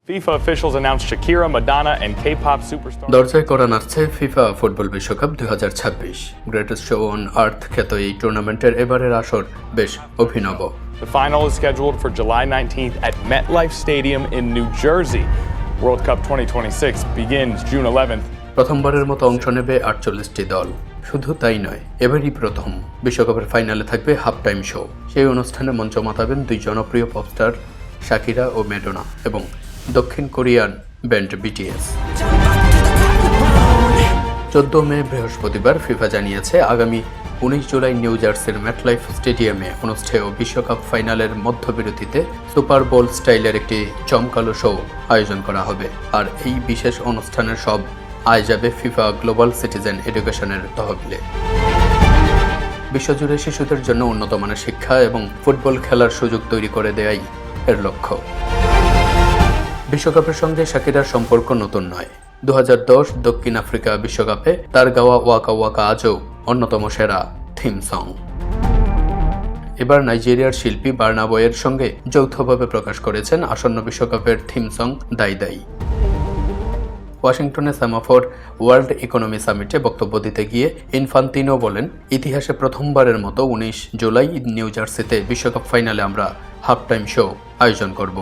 FIFA officials announced Shakira, Madonna, and K-pop superstar. দরজায় করা নাড়ছে FIFA football বিশ্বকাপ 2026 greatest show on earth খ্যাত এই টুর্নামেন্টের এবারের আসর বেশ অভিনব। The final is scheduled for July 19th at MetLife Stadium in New Jersey. World Cup 2026 begins June 11th. প্রথমবারের মতো অংশ নেবে 48টি দল। শুধু তাই নয়, এবারই প্রথম বিশ্বকাপের ফাইনালে থাকবে হাফ টাইম শো। সেই অনুষ্ঠানে মঞ্চ মাতাবেন দুই জনপ্রিয় পপস্টার শাকিরা ও ম্যাডোনা এবং দক্ষিণ কোরিয়ান ব্যান্ড বিটিএস। 14 মে বৃহস্পতিবার ফিফা জানিয়েছে আগামী 19 জুলাই নিউ জার্সির ম্যাটলাইফ স্টেডিয়ামে অনুষ্ঠেয় বিশ্বকাপ ফাইনালের মধ্যবিরতিতে সুপার বোল স্টাইলের একটি জমকালো শো আয়োজন করা হবে। আর এই বিশেষ অনুষ্ঠানের সব আয় যাবে ফিফা গ্লোবাল সিটিজেন এডুকেশনের তহবিলে। বিশ্বজুড়ে শিশুদের জন্য উন্নত মানের শিক্ষা এবং ফুটবল খেলার সুযোগ তৈরি করে দেয়াই এর লক্ষ্য। বিশ্বকাপের সঙ্গে শাকিরার সম্পর্ক নতুন নয়। 2010 দক্ষিণ আফ্রিকা বিশ্বকাপে তার গাওয়া ওয়াকা ওয়াকা আজও অন্যতম সেরা থিম সং। এবার নাইজেরিয়ার শিল্পী বার্না বয়ের সঙ্গে যৌথভাবে প্রকাশ করেছেন আসন্ন বিশ্বকাপের থিম সং দাই দাই। ওয়াশিংটনে সেমাফোর ওয়ার্ল্ড ইকোনমি সামিটে বক্তব্য দিতে গিয়ে ইনফান্তিনো বলেন, ইতিহাসে প্রথমবারের মতো 19 জুলাই নিউ জার্সিতে বিশ্বকাপ ফাইনালে আমরা হাফ টাইম শো আয়োজন করব।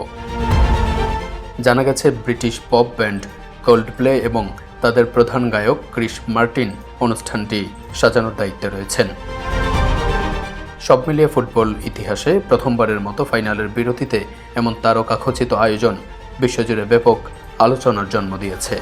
জানা গেছে ব্রিটিশ পপ ব্যান্ড কোল্ডপ্লে এবং তাদের প্রধান গায়ক ক্রিস মার্টিন অনুষ্ঠানটি সাজানোর দায়িত্বে রয়েছেন। সব মিলিয়ে ফুটবল ইতিহাসে প্রথমবারের মতো ফাইনালের বিরতিতে এমন তারকাখচিত আয়োজন বিশ্বজুড়ে ব্যাপক আলোচনার জন্ম দিয়েছে।